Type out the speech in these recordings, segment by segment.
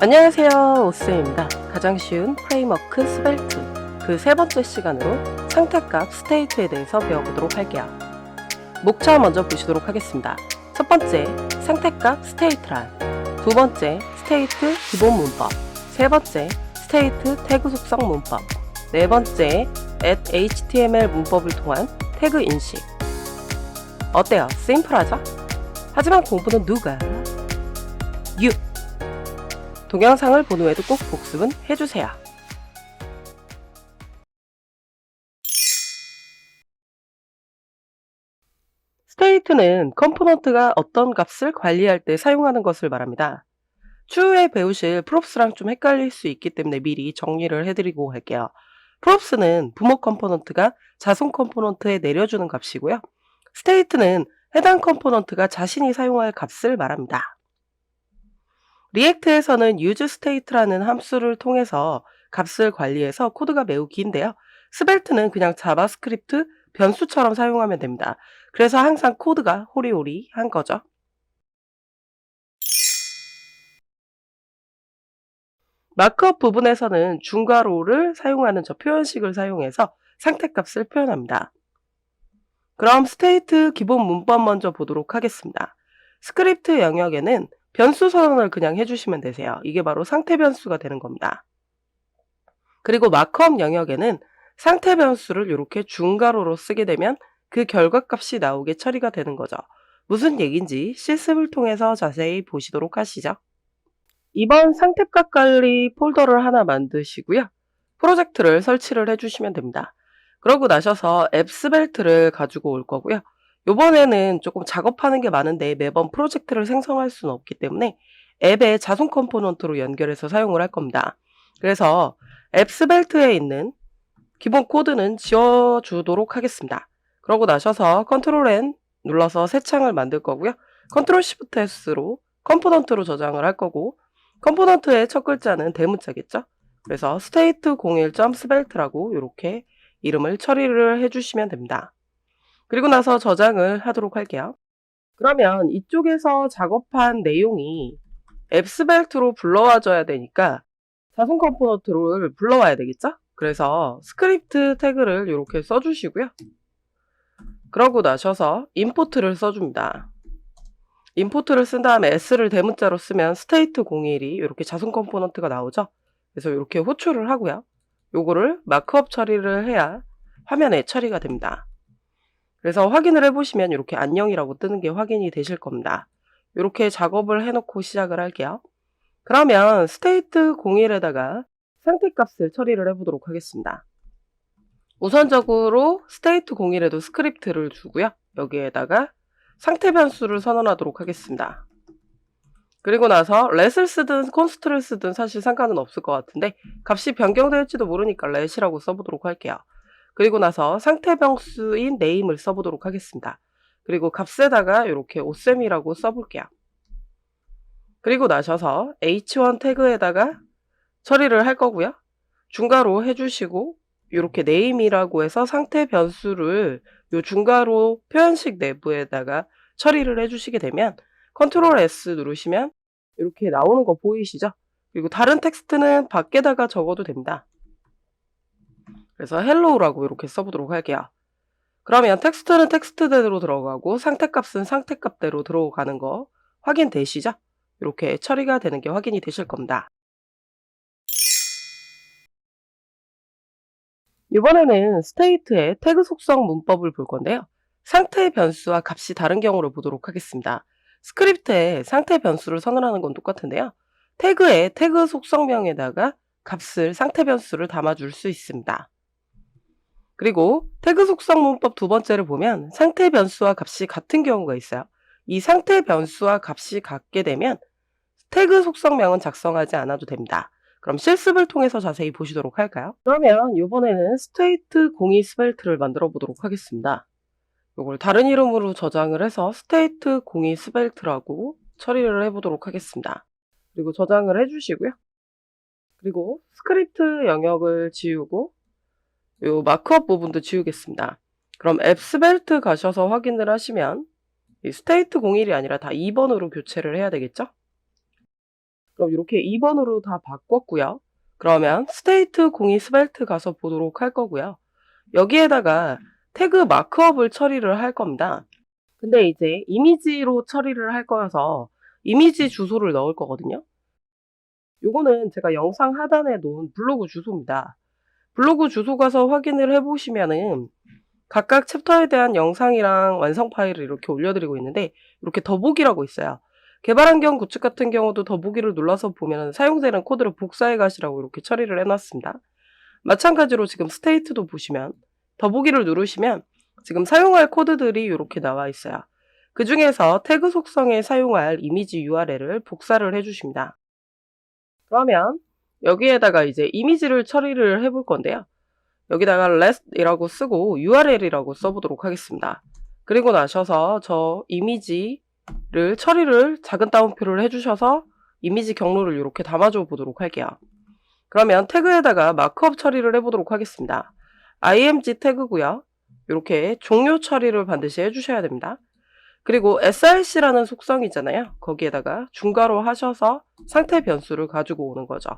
안녕하세요, 오스입니다. 가장 쉬운 프레임워크 스벨트 그 세 번째 시간으로 상태값 스테이트에 대해서 배워보도록 할게요. 목차 먼저 보시도록 하겠습니다. 첫 번째, 상태값 스테이트란, 두 번째, 스테이트 기본 문법, 세 번째, 스테이트 태그 속성 문법, 네 번째, HTML 문법을 통한 태그 인식. 어때요? 심플하죠? 하지만 공부는 누가? You! 동영상을 본 후에도 꼭 복습은 해주세요. 스테이트는 컴포넌트가 어떤 값을 관리할 때 사용하는 것을 말합니다. 추후에 배우실 props랑 좀 헷갈릴 수 있기 때문에 미리 정리를 해드리고 할게요. props는 부모 컴포넌트가 자손 컴포넌트에 내려주는 값이고요. 스테이트는 해당 컴포넌트가 자신이 사용할 값을 말합니다. 리액트에서는 useState라는 함수를 통해서 값을 관리해서 코드가 매우 긴데요. 스벨트는 그냥 자바스크립트 변수처럼 사용하면 됩니다. 그래서 항상 코드가 호리호리한 거죠. 마크업 부분에서는 중괄호를 사용하는 저 표현식을 사용해서 상태값을 표현합니다. 그럼 스테이트 기본 문법 먼저 보도록 하겠습니다. 스크립트 영역에는 변수 선언을 그냥 해주시면 되세요. 이게 바로 상태 변수가 되는 겁니다. 그리고 마크업 영역에는 상태 변수를 이렇게 중괄호로 쓰게 되면 그 결과값이 나오게 처리가 되는 거죠. 무슨 얘기인지 실습을 통해서 자세히 보시도록 하시죠. 이번 상태값 관리 폴더를 하나 만드시고요. 프로젝트를 설치를 해주시면 됩니다. 그러고 나셔서 앱 스벨트를 가지고 올 거고요. 이번에는 조금 작업하는 게 많은데 매번 프로젝트를 생성할 수는 없기 때문에 앱의 자손 컴포넌트로 연결해서 사용을 할 겁니다. 그래서 앱 스벨트에 있는 기본 코드는 지워주도록 하겠습니다. 그러고 나셔서 컨트롤 N 눌러서 새 창을 만들 거고요. 컨트롤 Shift S로 컴포넌트로 저장을 할 거고, 컴포넌트의 첫 글자는 대문자겠죠? 그래서 state01.svelte 라고 이렇게 이름을 처리를 해주시면 됩니다. 그리고 나서 저장을 하도록 할게요. 그러면 이쪽에서 작업한 내용이 앱스벨트로 불러와줘야 되니까 자손 컴포넌트를 불러와야 되겠죠? 그래서 스크립트 태그를 이렇게 써주시고요. 그러고 나셔서 임포트를 써줍니다. 임포트를 쓴 다음에 s를 대문자로 쓰면 state01이 이렇게 자손 컴포넌트가 나오죠. 그래서 이렇게 호출을 하고요. 요거를 마크업 처리를 해야 화면에 처리가 됩니다. 그래서 확인을 해보시면 이렇게 안녕이라고 뜨는 게 확인이 되실 겁니다. 이렇게 작업을 해놓고 시작을 할게요. 그러면 state01에다가 상태값을 처리를 해보도록 하겠습니다. 우선적으로 state01에도 스크립트를 주고요. 여기에다가 상태 변수를 선언하도록 하겠습니다. 그리고 나서 let을 쓰든 const를 쓰든 사실 상관은 없을 것 같은데 값이 변경될지도 모르니까 let이라고 써보도록 할게요. 그리고 나서 상태 변수인 name을 써보도록 하겠습니다. 그리고 값에다가 이렇게 오셈이라고 써볼게요. 그리고 나셔서 h1 태그에다가 처리를 할 거고요. 중괄호 해주시고 이렇게 name이라고 해서 상태 변수를 요 중괄호 표현식 내부에다가 처리를 해주시게 되면 컨트롤 S 누르시면 이렇게 나오는 거 보이시죠? 그리고 다른 텍스트는 밖에다가 적어도 됩니다. 그래서 hello라고 이렇게 써보도록 할게요. 그러면 텍스트는 텍스트대로 들어가고 상태값은 상태값대로 들어가는 거 확인되시죠? 이렇게 처리가 되는 게 확인이 되실 겁니다. 이번에는 스테이트의 태그 속성 문법을 볼 건데요. 상태 변수와 값이 다른 경우를 보도록 하겠습니다. 스크립트에 상태 변수를 선언하는 건 똑같은데요. 태그에 태그 속성명에다가 값을 상태 변수를 담아줄 수 있습니다. 그리고 태그 속성 문법 두 번째를 보면 상태 변수와 값이 같은 경우가 있어요. 이 상태 변수와 값이 같게 되면 태그 속성명은 작성하지 않아도 됩니다. 그럼 실습을 통해서 자세히 보시도록 할까요? 그러면 이번에는 state02 스벨트를 만들어 보도록 하겠습니다. 이걸 다른 이름으로 저장을 해서 state02 스벨트라고 처리를 해보도록 하겠습니다. 그리고 저장을 해주시고요. 그리고 스크립트 영역을 지우고 이 마크업 부분도 지우겠습니다. 그럼 앱 스벨트 가셔서 확인을 하시면 이 state01이 아니라 다 2번으로 교체를 해야 되겠죠? 그럼 이렇게 2번으로 다 바꿨고요. 그러면 스테이트 02 스벨트 가서 보도록 할 거고요. 여기에다가 태그 마크업을 처리를 할 겁니다. 근데 이제 이미지로 처리를 할 거여서 이미지 주소를 넣을 거거든요. 요거는 제가 영상 하단에 놓은 블로그 주소입니다. 블로그 주소 가서 확인을 해보시면은 각각 챕터에 대한 영상이랑 완성 파일을 이렇게 올려드리고 있는데 이렇게 더보기라고 있어요. 개발 환경 구축 같은 경우도 더보기를 눌러서 보면 사용되는 코드를 복사해 가시라고 이렇게 처리를 해놨습니다. 마찬가지로 지금 스테이트도 보시면 더보기를 누르시면 지금 사용할 코드들이 이렇게 나와 있어요. 그 중에서 태그 속성에 사용할 이미지 URL을 복사를 해주십니다. 그러면 여기에다가 이제 이미지를 처리를 해볼 건데요. 여기다가 let이라고 쓰고 URL이라고 써보도록 하겠습니다. 그리고 나셔서 저 이미지를 처리를 작은 따옴표를 해주셔서 이미지 경로를 이렇게 담아줘 보도록 할게요. 그러면 태그에다가 마크업 처리를 해보도록 하겠습니다. img 태그고요. 이렇게 종료 처리를 반드시 해주셔야 됩니다. 그리고 src라는 속성이 있잖아요. 거기에다가 중괄호 하셔서 상태 변수를 가지고 오는 거죠.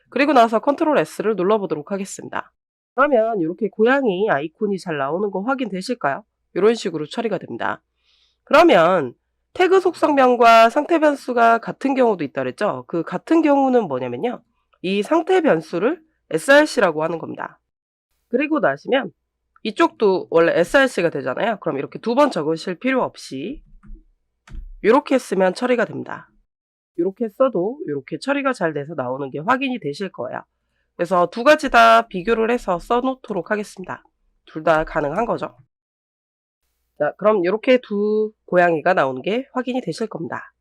그리고 나서 컨트롤 S를 눌러보도록 하겠습니다. 그러면 이렇게 고양이 아이콘이 잘 나오는 거 확인되실까요? 이런 식으로 처리가 됩니다. 그러면 태그 속성명과 상태 변수가 같은 경우도 있다 그랬죠? 그 같은 경우는 뭐냐면요. 이 상태 변수를 src라고 하는 겁니다. 그리고 나시면 이쪽도 원래 src가 되잖아요. 그럼 이렇게 두 번 적으실 필요 없이 이렇게 쓰면 처리가 됩니다. 이렇게 써도 이렇게 처리가 잘 돼서 나오는 게 확인이 되실 거예요. 그래서 두 가지 다 비교를 해서 써놓도록 하겠습니다. 둘 다 가능한 거죠. 자, 그럼 이렇게 두 고양이가 나오는 게 확인이 되실 겁니다.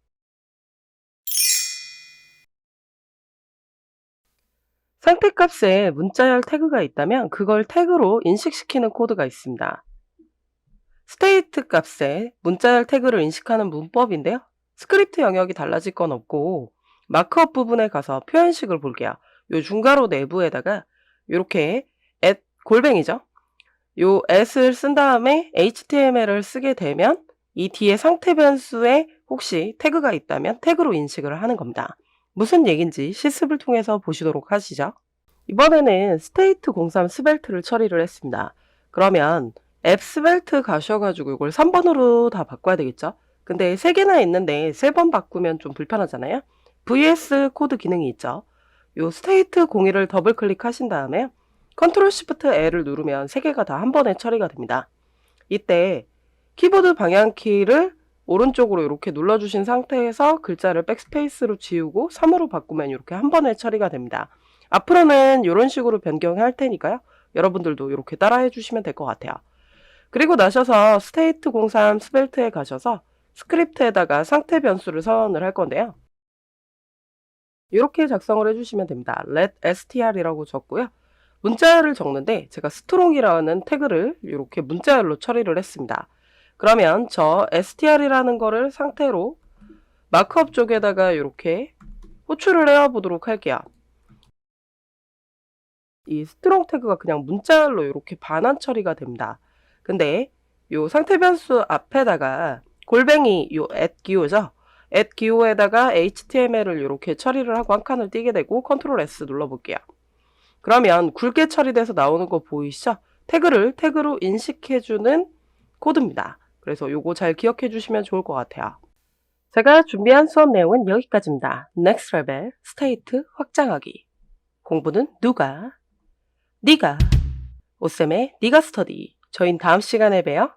상태값에 문자열 태그가 있다면 그걸 태그로 인식시키는 코드가 있습니다. 스테이트 값에 문자열 태그를 인식하는 문법인데요. 스크립트 영역이 달라질 건 없고 마크업 부분에 가서 표현식을 볼게요. 요 중괄호 내부에다가 이렇게 골뱅이죠. 요 at을 쓴 다음에 html을 쓰게 되면 이 뒤에 상태 변수에 혹시 태그가 있다면 태그로 인식을 하는 겁니다. 무슨 얘기인지 실습을 통해서 보시도록 하시죠. 이번에는 스테이트 03 스벨트를 처리를 했습니다. 그러면 앱 스벨트 가셔가지고 이걸 3번으로 다 바꿔야 되겠죠? 근데 3개나 있는데 3번 바꾸면 좀 불편하잖아요? vs 코드 기능이 있죠. 요 스테이트 01을 더블 클릭하신 다음에 컨트롤 시프트 L을 누르면 3개가 다 한 번에 처리가 됩니다. 이때 키보드 방향키를 오른쪽으로 이렇게 눌러주신 상태에서 글자를 백스페이스로 지우고 3으로 바꾸면 이렇게 한 번에 처리가 됩니다. 앞으로는 이런 식으로 변경할 테니까요. 여러분들도 이렇게 따라해 주시면 될 것 같아요. 그리고 나셔서 스테이트 03 스벨트에 가셔서 스크립트에다가 상태 변수를 선언을 할 건데요. 이렇게 작성을 해주시면 됩니다. let str이라고 적고요. 문자열을 적는데 제가 strong이라는 태그를 이렇게 문자열로 처리를 했습니다. 그러면 저 str이라는 거를 상태로 마크업 쪽에다가 이렇게 호출을 해 보도록 할게요. 이 strong 태그가 그냥 문자열로 이렇게 반환 처리가 됩니다. 근데 요 상태 변수 앞에다가 골뱅이 요 @기호죠. @기호에다가 html을 이렇게 처리를 하고 한 칸을 띄게 되고 컨트롤 S 눌러볼게요. 그러면 굵게 처리돼서 나오는 거 보이시죠? 태그를 태그로 인식해주는 코드입니다. 그래서 요거 잘 기억해 주시면 좋을 것 같아요. 제가 준비한 수업 내용은 여기까지입니다. Next Level 스테이트 확장하기. 공부는 누가? 네가. 오쌤의 네가 스터디. 저희는 다음 시간에 봬요.